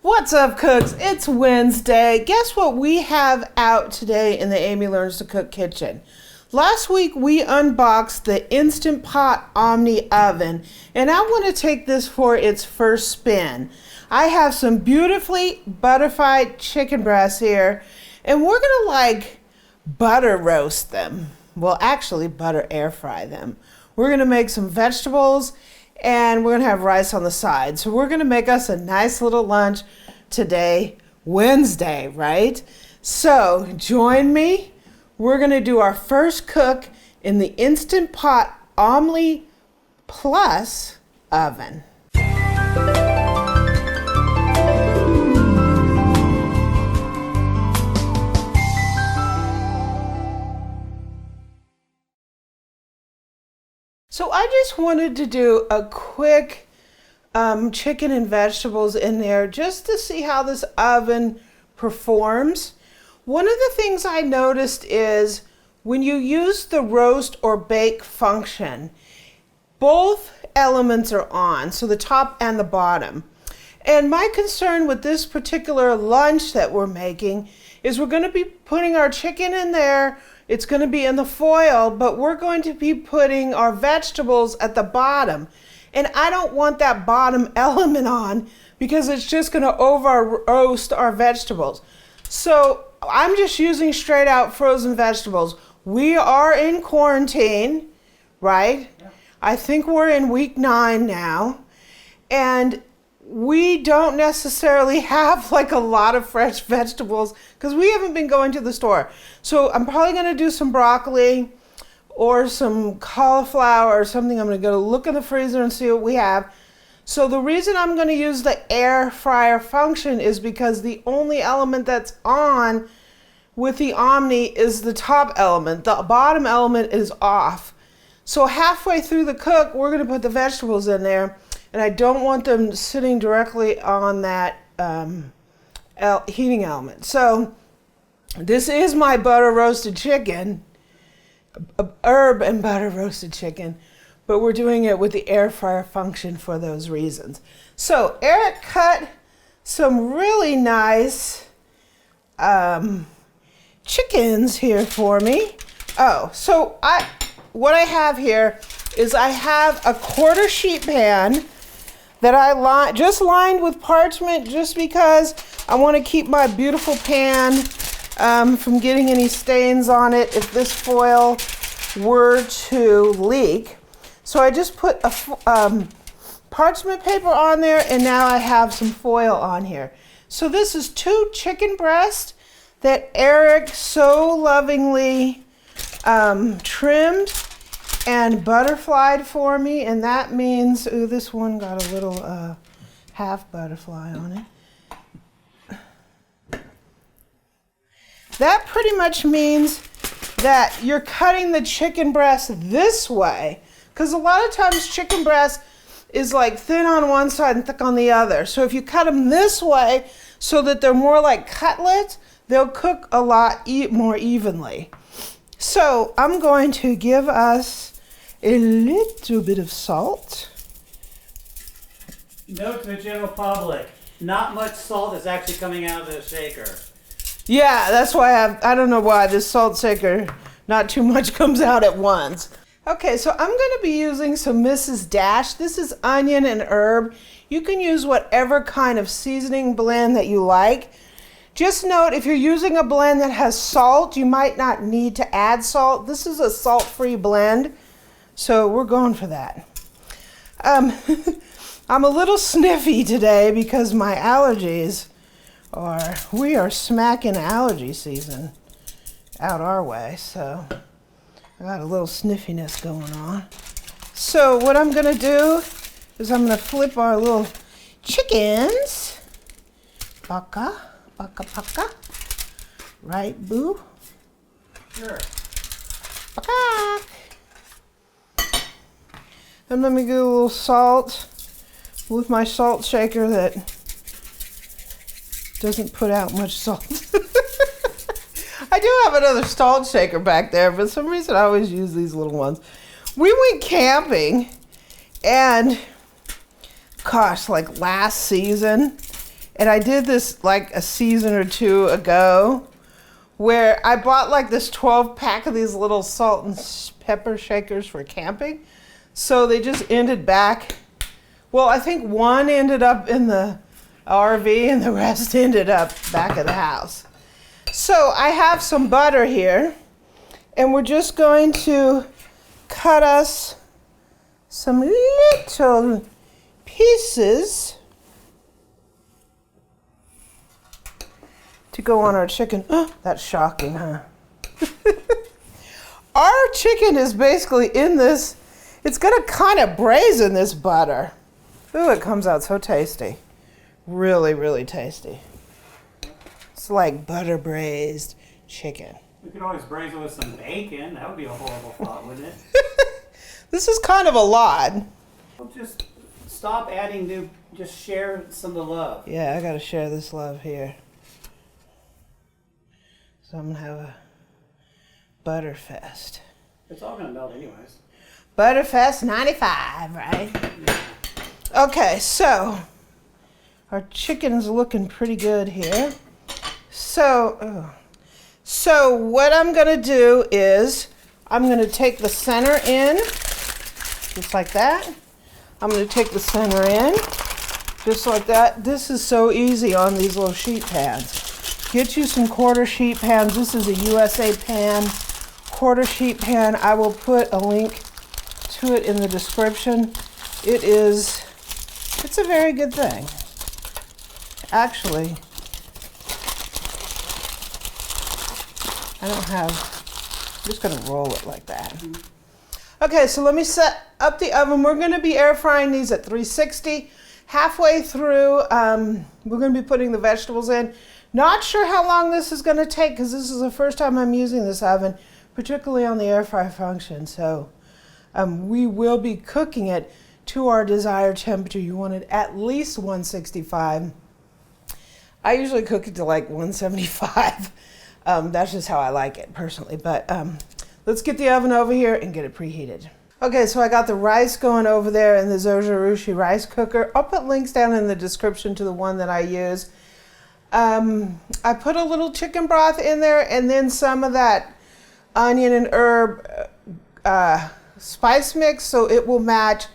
What's up, cooks? It's Wednesday. Guess what we have out today in the Amy Learns to Cook kitchen? Last week we unboxed the Instant Pot Omni Oven, and I want to take this for its first spin. I have some beautifully butterfied chicken breasts here, and we're gonna butter roast them. Well, actually butter air fry them. We're gonna make some vegetables and we're gonna have rice on the side. So we're gonna make us a nice little lunch today, Wednesday, right? So join me. We're gonna do our first cook in the Instant Pot Omni Plus oven. So I just wanted to do a quick chicken and vegetables in there just to see how this oven performs. One of the things I noticed is when you use the roast or bake function, both elements are on, so the top and the bottom. And my concern with this particular lunch that we're making is we're going to be putting our chicken in there. It's going to be in the foil, but we're going to be putting our vegetables at the bottom. And I don't want that bottom element on because it's just going to over roast our vegetables. So I'm just using straight out frozen vegetables. We are in quarantine, right? Yeah. I think we're in week 9 now. And we don't necessarily have a lot of fresh vegetables because we haven't been going to the store. So I'm probably going to do some broccoli or some cauliflower or something. I'm going to go look in the freezer and see what we have. So the reason I'm going to use the air fryer function is because the only element that's on with the Omni is the top element. The bottom element is off. So halfway through the cook, we're going to put the vegetables in there. And I don't want them sitting directly on that heating element. So this is my butter roasted chicken, herb and butter roasted chicken, but we're doing it with the air fryer function for those reasons. So Eric cut some really nice chickens here for me. Oh, so what I have here is I have a 1/4 sheet pan that I just lined with parchment just because I want to keep my beautiful pan from getting any stains on it if this foil were to leak. So I just put a parchment paper on there, and now I have some foil on here. So this is 2 chicken breasts that Eric so lovingly trimmed and butterflied for me, and that means, ooh, this one got a little half butterfly on it. That pretty much means that you're cutting the chicken breast this way, because a lot of times chicken breast is thin on one side and thick on the other. So if you cut them this way so that they're more like cutlets, they'll cook a lot more evenly. So I'm going to give us a little bit of salt. Note to the general public, not much salt is actually coming out of the shaker. Yeah, that's why I don't know why this salt shaker, not too much comes out at once. Okay, so I'm going to be using some Mrs. Dash. This is onion and herb. You can use whatever kind of seasoning blend that you like. Just note, if you're using a blend that has salt, you might not need to add salt. This is a salt-free blend, so we're going for that. I'm a little sniffy today because my allergies we are smacking allergy season out our way, so I got a little sniffiness going on. So what I'm gonna do is I'm gonna flip our little chickens. Paka, paka, paka. Right, boo? Sure. Paka. And let me get a little salt with my salt shaker that doesn't put out much salt. I do have another salt shaker back there, but for some reason I always use these little ones. We went camping, and gosh, last season, And I did this like a season or two ago where I bought like this 12 pack of these little salt and pepper shakers for camping. So they just ended back. Well, I think one ended up in the RV and the rest ended up back of the house. So I have some butter here, and we're just going to cut us some little pieces to go on our chicken. Oh, that's shocking, huh? Our chicken is basically in this, it's gonna kind of braise in this butter. Ooh, it comes out so tasty. Really, really tasty. It's like butter braised chicken. We could always braise it with some bacon. That would be a horrible thought, wouldn't it? This is kind of a lot. Well, just stop adding new, just share some of the love. Yeah, I gotta share this love here. So I'm gonna have a butter fest. It's all gonna melt anyways. Butterfest 95, right? Yeah. Okay, so our chicken's looking pretty good here. So what I'm gonna do is I'm gonna take the center in, just like that. I'm gonna take the center in, just like that. This is so easy on these little sheet pans. Get you some quarter sheet pans. This is a USA pan, quarter sheet pan. I will put a link to it in the description. It's a very good thing. Actually, I'm just gonna roll it like that. Okay, so let me set up the oven. We're gonna be air frying these at 360. Halfway through, we're gonna be putting the vegetables in. Not sure how long this is gonna take because this is the first time I'm using this oven, particularly on the air fry function. So we will be cooking it to our desired temperature. You want it at least 165. I usually cook it to like 175. That's just how I like it personally. But let's get the oven over here and get it preheated. Okay, so I got the rice going over there in the Zojirushi rice cooker. I'll put links down in the description to the one that I use. I put a little chicken broth in there and then some of that onion and herb spice mix so it will match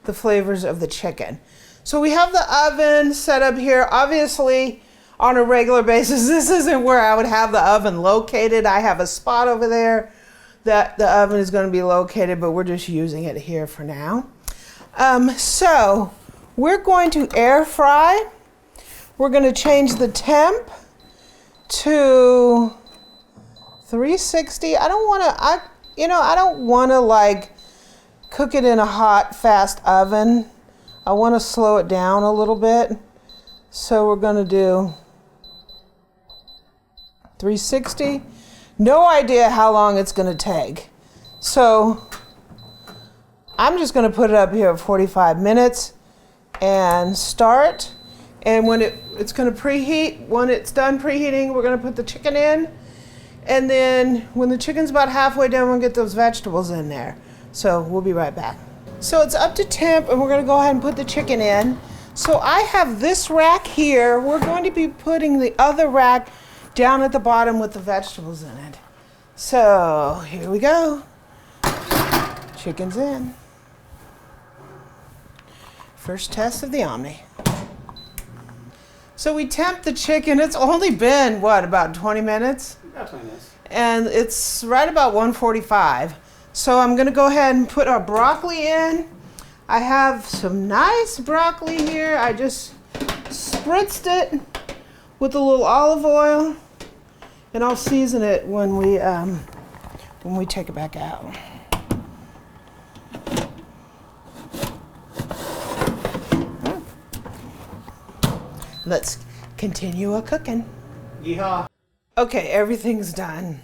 the flavors of the chicken. So we have the oven set up here. Obviously, on a regular basis, this isn't where I would have the oven located. I have a spot over there that the oven is going to be located, but we're just using it here for now. So we're going to air fry. We're going to change the temp to 360. I don't want to like cook it in a hot, fast oven. I want to slow it down a little bit. So we're going to do 360. No idea how long it's going to take. So I'm just going to put it up here at 45 minutes and start. And when it's going to preheat, when it's done preheating, we're going to put the chicken in. And then when the chicken's about halfway done, we'll get those vegetables in there. So we'll be right back. So it's up to temp and we're going to go ahead and put the chicken in. So I have this rack here. We're going to be putting the other rack down at the bottom with the vegetables in it. So here we go. Chicken's in. First test of the Omni. So we temp the chicken. It's only been, what, about 20 minutes? About 20 minutes. And it's right about 145. So I'm gonna go ahead and put our broccoli in. I have some nice broccoli here. I just spritzed it with a little olive oil, and I'll season it when we take it back out. Let's continue a cooking. Yeehaw. Okay, everything's done.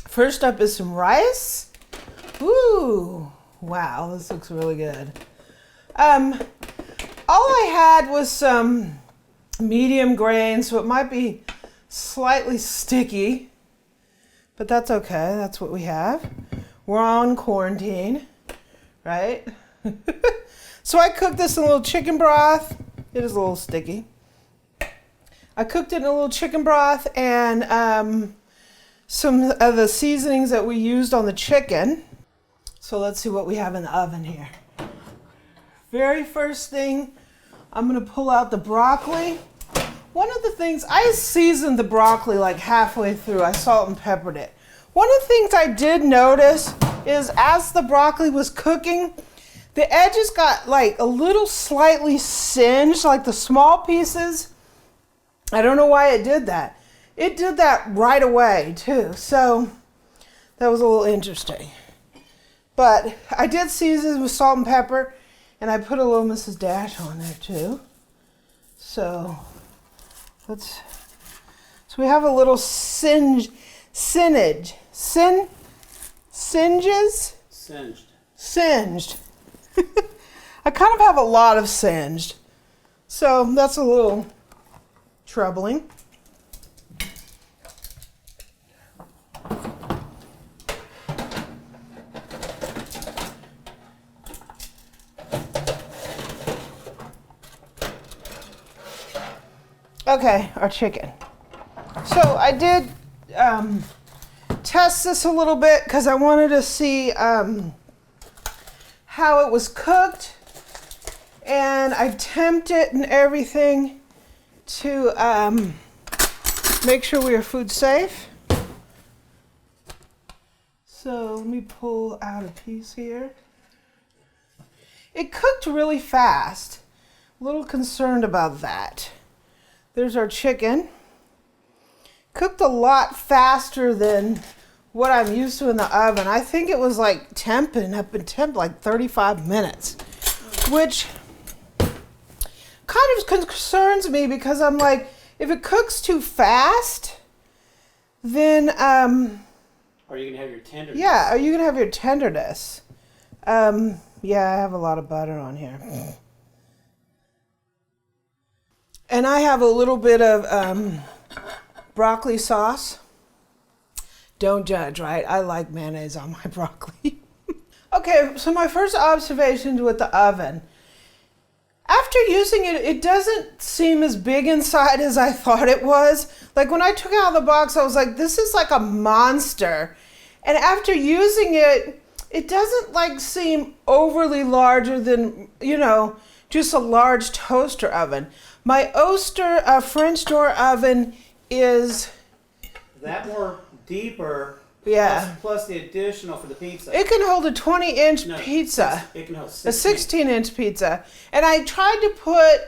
First up is some rice. Ooh, wow, this looks really good. All I had was some medium grain, so it might be slightly sticky, but that's okay. That's what we have. We're on quarantine, right? So I cooked this in a little chicken broth. It is a little sticky. I cooked it in a little chicken broth and some of the seasonings that we used on the chicken. So let's see what we have in the oven here. Very first thing, I'm gonna pull out the broccoli. One of the things, I seasoned the broccoli like halfway through. I salt and peppered it. One of the things I did notice is as the broccoli was cooking, the edges got like a little slightly singed, like the small pieces. I don't know why it did that. It did that right away too. So that was a little interesting. But I did season with salt and pepper, and I put a little Mrs. Dash on there too. So we have a little singed. I kind of have a lot of singed. So that's a little troubling. Okay, our chicken. So I did test this a little bit because I wanted to see how it was cooked, and I temped it and everything to make sure we are food safe. So let me pull out a piece here. It cooked really fast. A little concerned about that. There's our chicken. Cooked a lot faster than what I'm used to in the oven. I think it was like temped like 35 minutes, which kind of concerns me because I'm like, if it cooks too fast, then are you gonna have your tenderness? Yeah, are you gonna have your tenderness? Yeah, I have a lot of butter on here. And I have a little bit of broccoli sauce. Don't judge, right? I like mayonnaise on my broccoli. Okay, so my first observations with the oven. After using it, it doesn't seem as big inside as I thought it was. Like when I took it out of the box, I was like, this is like a monster. And after using it, it doesn't like seem overly larger than, you know, just a large toaster oven. My Oster French door oven is that more deeper. Yeah. Plus the additional for the pizza. It can hold a 20-inch pizza. It can hold a 16-inch pizza. And I tried to put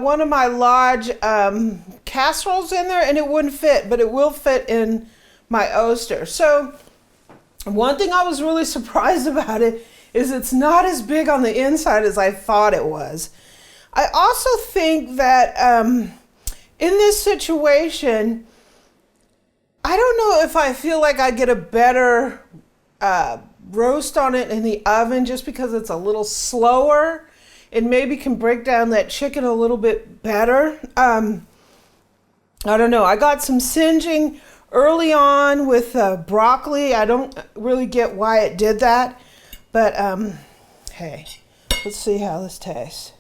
one of my large casseroles in there, and it wouldn't fit, but it will fit in my Oster. So one thing I was really surprised about it is it's not as big on the inside as I thought it was. I also think that in this situation, I don't know if I feel like I get a better roast on it in the oven just because it's a little slower. It maybe can break down that chicken a little bit better. I don't know. I got some singeing early on with broccoli. I don't really get why it did that. But hey, let's see how this tastes.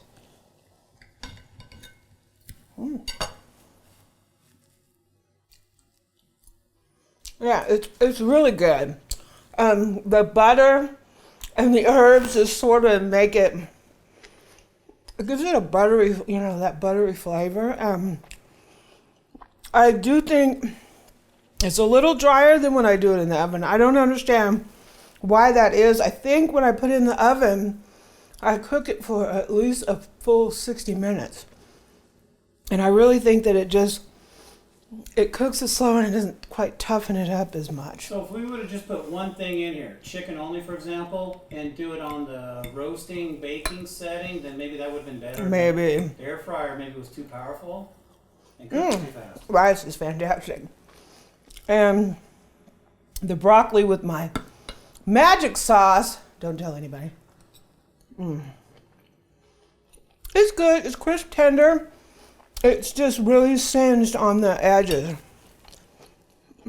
Yeah, it's really good. The butter and the herbs just sort of make it gives it a buttery, you know, that buttery flavor. I do think it's a little drier than when I do it in the oven. I don't understand why that is. I think when I put it in the oven, I cook it for at least a full 60 minutes. And I really think that it cooks it slower and it doesn't quite toughen it up as much. So if we would have just put one thing in here, chicken only, for example, and do it on the roasting, baking setting, then maybe that would have been better. Maybe. Air fryer maybe was too powerful and cooked too fast. Rice is fantastic. And the broccoli with my magic sauce, don't tell anybody. It's good. It's crisp, tender. It's just really singed on the edges.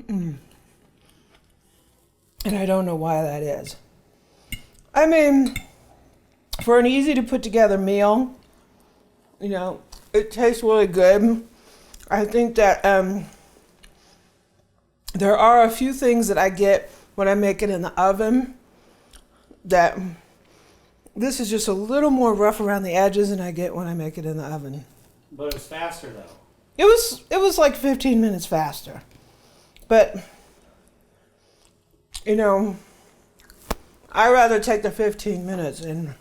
And I don't know why that is. I mean, for an easy to put together meal, you know, it tastes really good. I think that there are a few things that I get when I make it in the oven that this is just a little more rough around the edges than I get when I make it in the oven. But it was faster though. It was like 15 minutes faster. But, you know, I'd rather take the 15 minutes and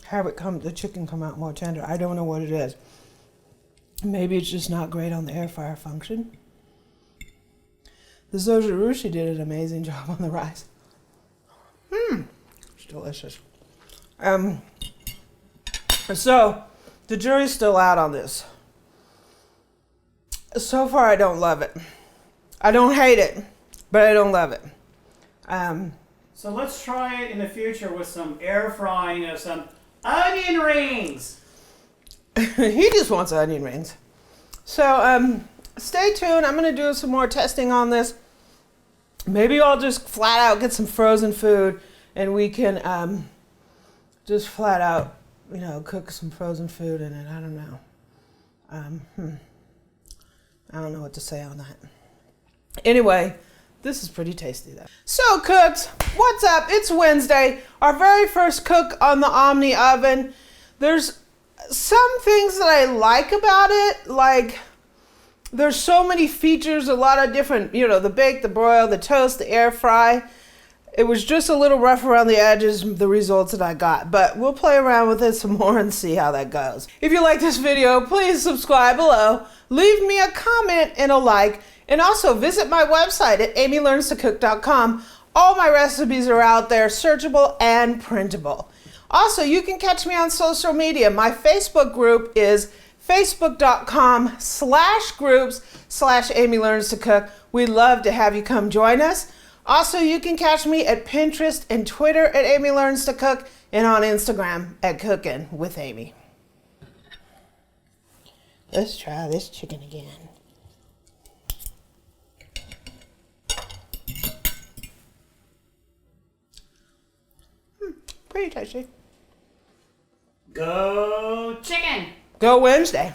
have the chicken come out more tender. I don't know what it is. Maybe it's just not great on the air fryer function. The Zojirushi did an amazing job on the rice. It's delicious. So, the jury's still out on this. So far, I don't love it. I don't hate it, but I don't love it. So let's try it in the future with some air frying of some onion rings. He just wants onion rings. So stay tuned. I'm going to do some more testing on this. Maybe I'll just flat out get some frozen food and we can just flat out, cook some frozen food in it. I don't know. I don't know what to say on that. Anyway, this is pretty tasty though. So cooks, what's up? It's Wednesday, our very first cook on the Omni Oven. There's some things that I like about it, like there's so many features, a lot of different, the bake, the broil, the toast, the air fry. It was just a little rough around the edges, the results that I got, but we'll play around with it some more and see how that goes. If you like this video, please subscribe below, leave me a comment and a like, and also visit my website at amylearnstocook.com. All my recipes are out there, searchable and printable. Also, you can catch me on social media. My Facebook group is facebook.com/groups/amylearnstocook. We'd love to have you come join us. Also, you can catch me at Pinterest and Twitter at Amy Learns to Cook and on Instagram at Cookin' with Amy. Let's try this chicken again. Pretty tasty. Go chicken! Go Wednesday.